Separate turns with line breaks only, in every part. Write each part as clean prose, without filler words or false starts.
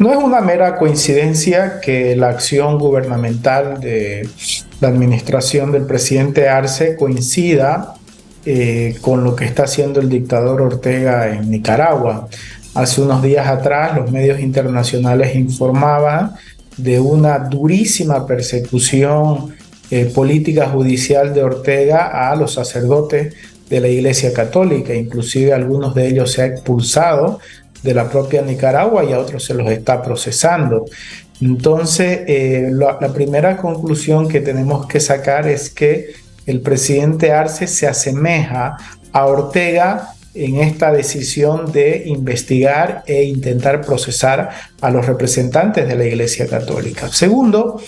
No es una mera coincidencia que la acción gubernamental de la administración del presidente Arce coincida con lo que está haciendo el dictador Ortega en Nicaragua. Hace unos días atrás, los medios internacionales informaban de una durísima persecución política judicial de Ortega a los sacerdotes de la Iglesia Católica. Inclusive algunos de ellos se han expulsado de la propia Nicaragua y a otros se los está procesando. Entonces, la primera conclusión que tenemos que sacar es que el presidente Arce se asemeja a Ortega en esta decisión de investigar e intentar procesar a los representantes de la Iglesia Católica. Segundo,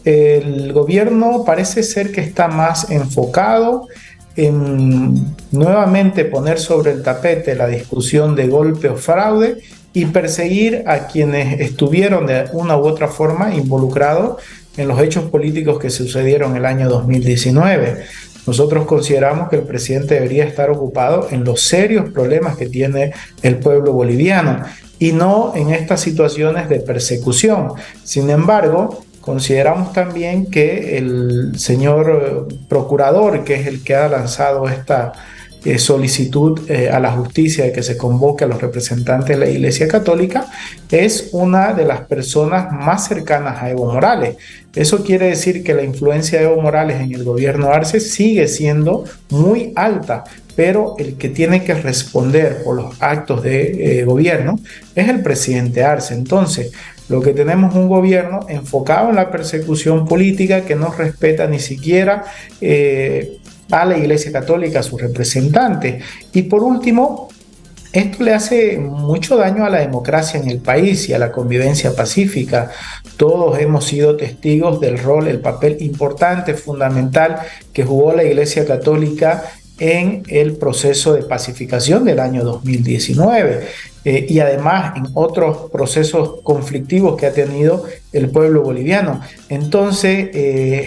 el gobierno parece ser que está más enfocado en nuevamente poner sobre el tapete la discusión de golpe o fraude y perseguir a quienes estuvieron de una u otra forma involucrados en los hechos políticos que sucedieron el año 2019. Nosotros consideramos que el presidente debería estar ocupado en los serios problemas que tiene el pueblo boliviano y no en estas situaciones de persecución. Sin embargo, consideramos también que el señor procurador, que es el que ha lanzado esta solicitud a la justicia de que se convoque a los representantes de la Iglesia Católica, es una de las personas más cercanas a Evo Morales. Eso quiere decir que la influencia de Evo Morales en el gobierno Arce sigue siendo muy alta, pero el que tiene que responder por los actos de gobierno es el presidente Arce. Entonces, lo que tenemos es un gobierno enfocado en la persecución política que no respeta ni siquiera a la Iglesia Católica, a sus representantes. Y por último, esto le hace mucho daño a la democracia en el país y a la convivencia pacífica. Todos hemos sido testigos del rol, el papel importante, fundamental que jugó la Iglesia Católica en el proceso de pacificación del año 2019 y además en otros procesos conflictivos que ha tenido el pueblo boliviano. Entonces,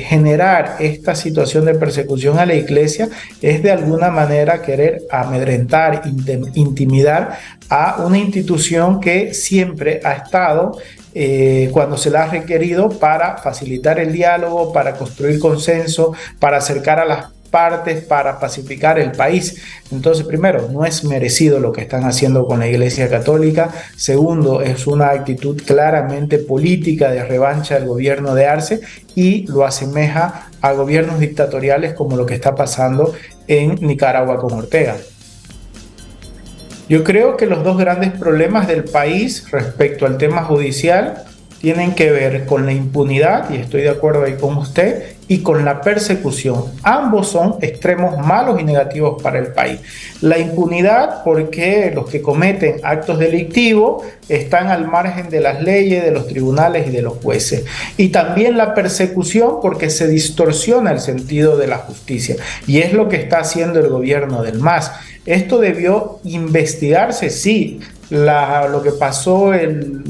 generar esta situación de persecución a la iglesia es de alguna manera querer amedrentar, intimidar a una institución que siempre ha estado cuando se la ha requerido para facilitar el diálogo, para construir consenso, para acercar a las partes, para pacificar el país. Entonces, primero, no es merecido lo que están haciendo con la Iglesia Católica. Segundo, es una actitud claramente política de revancha del gobierno de Arce y lo asemeja a gobiernos dictatoriales como lo que está pasando en Nicaragua con Ortega. Yo creo que los dos grandes problemas del país respecto al tema judicial tienen que ver con la impunidad, y estoy de acuerdo ahí con usted, y con la persecución. Ambos son extremos malos y negativos para el país. La impunidad porque los que cometen actos delictivos están al margen de las leyes, de los tribunales y de los jueces. Y también la persecución porque se distorsiona el sentido de la justicia. Y es lo que está haciendo el gobierno del MAS. Esto debió investigarse, sí. Lo que pasó en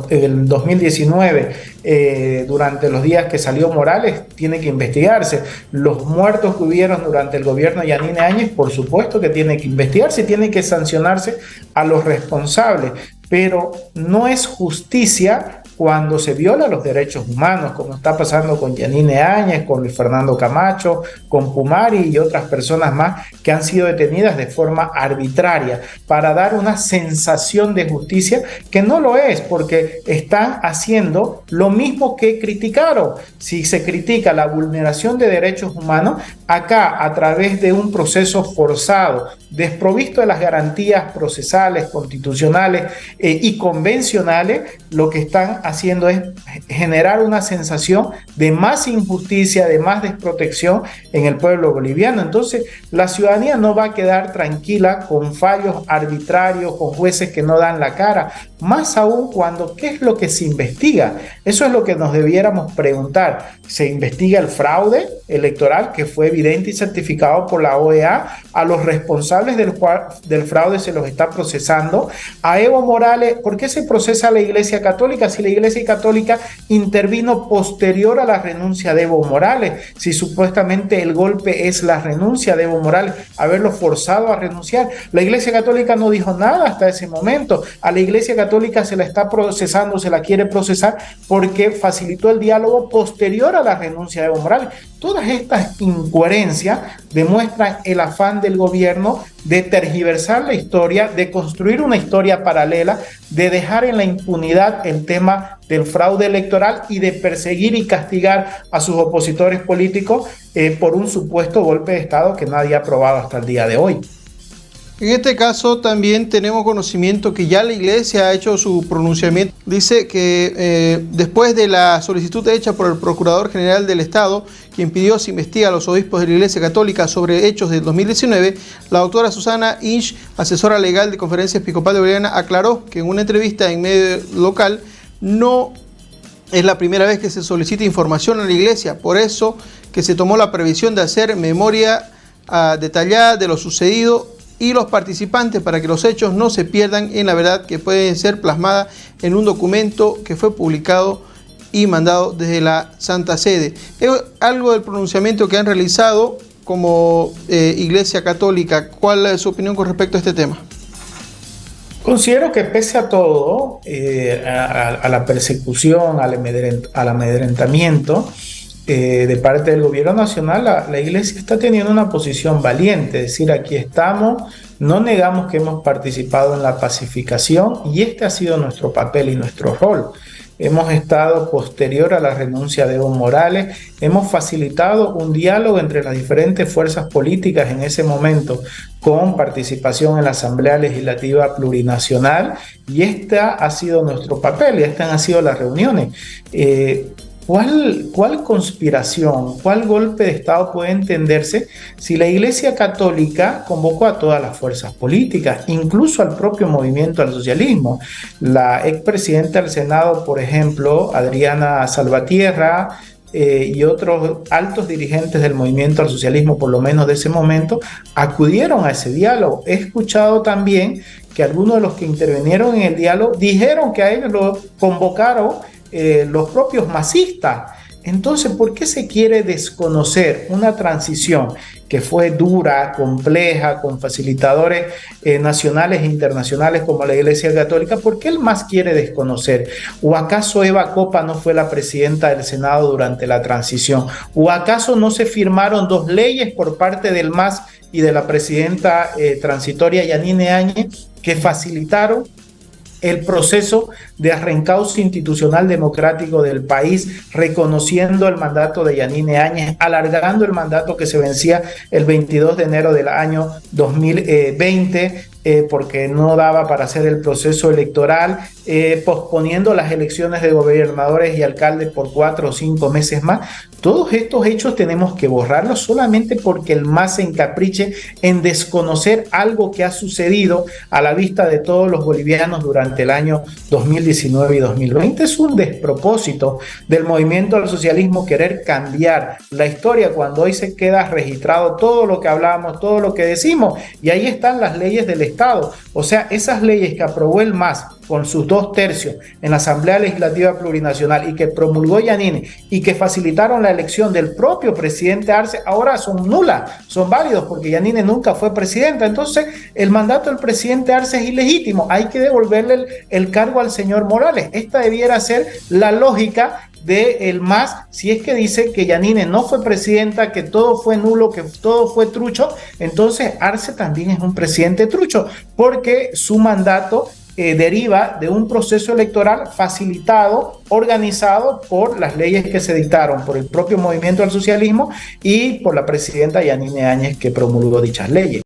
el 2019 durante los días que salió Morales tiene que investigarse. Los muertos que hubieron durante el gobierno de Yanine Áñez, por supuesto que tiene que investigarse y tiene que sancionarse a los responsables, pero no es justicia cuando se violan los derechos humanos, como está pasando con Yanine Áñez, con Luis Fernando Camacho, con Pumari y otras personas más que han sido detenidas de forma arbitraria para dar una sensación de justicia que no lo es, porque están haciendo lo mismo que criticaron. Si se critica la vulneración de derechos humanos, acá a través de un proceso forzado, desprovisto de las garantías procesales, constitucionales y convencionales, lo que están haciendo es generar una sensación de más injusticia, de más desprotección en el pueblo boliviano. Entonces, la ciudadanía no va a quedar tranquila con fallos arbitrarios, con jueces que no dan la cara, más aún cuando, ¿qué es lo que se investiga? Eso es lo que nos debiéramos preguntar. ¿Se investiga el fraude electoral que fue evidente y certificado por la OEA? A los responsables del fraude se los está procesando. A Evo Morales, ¿por qué se procesa a la Iglesia Católica si la Iglesia Católica intervino posterior a la renuncia de Evo Morales? Si supuestamente el golpe es la renuncia de Evo Morales, haberlo forzado a renunciar. La Iglesia Católica no dijo nada hasta ese momento. A la Iglesia Católica Católica se la está procesando, se la quiere procesar porque facilitó el diálogo posterior a la renuncia de Evo Morales. Todas estas incoherencias demuestran el afán del gobierno de tergiversar la historia, de construir una historia paralela, de dejar en la impunidad el tema del fraude electoral y de perseguir y castigar a sus opositores políticos por un supuesto golpe de Estado que nadie ha aprobado hasta el día de hoy.
En este caso también tenemos conocimiento que ya la Iglesia ha hecho su pronunciamiento. Dice que después de la solicitud hecha por el Procurador General del Estado, quien pidió se investiga a los obispos de la Iglesia Católica sobre hechos del 2019, la doctora Susana Inch, asesora legal de Conferencia Episcopal de Boliviana, aclaró que en una entrevista en medio local no es la primera vez que se solicita información a la Iglesia, por eso que se tomó la previsión de hacer memoria detallada de lo sucedido y los participantes para que los hechos no se pierdan en la verdad que puede ser plasmada en un documento que fue publicado y mandado desde la Santa Sede. Es algo del pronunciamiento que han realizado como Iglesia Católica. ¿Cuál es su opinión con respecto a este tema?
Considero que pese a todo, a la persecución, al amedrentamiento de parte del gobierno nacional, la Iglesia está teniendo una posición valiente, es decir, aquí estamos, no negamos que hemos participado en la pacificación y este ha sido nuestro papel y nuestro rol. Hemos estado posterior a la renuncia de Evo Morales, hemos facilitado un diálogo entre las diferentes fuerzas políticas en ese momento con participación en la Asamblea Legislativa Plurinacional y este ha sido nuestro papel y estas han sido las reuniones. ¿Cuál conspiración, cuál golpe de Estado puede entenderse si la Iglesia Católica convocó a todas las fuerzas políticas, incluso al propio movimiento al socialismo? La expresidenta del Senado, por ejemplo, Adriana Salvatierra, y otros altos dirigentes del movimiento al socialismo, por lo menos de ese momento, acudieron a ese diálogo. He escuchado también que algunos de los que intervinieron en el diálogo dijeron que a ellos lo convocaron los propios masistas. Entonces, ¿por qué se quiere desconocer una transición que fue dura, compleja, con facilitadores nacionales e internacionales como la Iglesia Católica? ¿Por qué el MAS quiere desconocer? ¿O acaso Eva Copa no fue la presidenta del Senado durante la transición? ¿O acaso no se firmaron dos leyes por parte del MAS y de la presidenta transitoria Yanine Áñez que facilitaron el proceso de reencauce institucional democrático del país, reconociendo el mandato de Yanine Áñez, alargando el mandato que se vencía el 22 de enero del año 2020, porque no daba para hacer el proceso electoral, posponiendo las elecciones de gobernadores y alcaldes por 4 o 5 meses más? Todos estos hechos tenemos que borrarlos solamente porque el MAS se encapriche en desconocer algo que ha sucedido a la vista de todos los bolivianos durante el año 2019 y 2020. Es un despropósito del movimiento al socialismo querer cambiar la historia cuando hoy se queda registrado todo lo que hablamos, todo lo que decimos, y ahí están las leyes del Estado. O sea, esas leyes que aprobó el MAS con sus 2/3 en la Asamblea Legislativa Plurinacional y que promulgó Yanine y que facilitaron la elección del propio presidente Arce, ahora son nulas, son válidos porque Yanine nunca fue presidenta. Entonces, el mandato del presidente Arce es ilegítimo. Hay que devolverle el cargo al señor Morales. Esta debiera ser la lógica del MAS, si es que dice que Yanine no fue presidenta, que todo fue nulo, que todo fue trucho. Entonces Arce también es un presidente trucho porque su mandato deriva de un proceso electoral facilitado, organizado por las leyes que se dictaron por el propio movimiento al socialismo y por la presidenta Yanine Áñez, que promulgó dichas leyes.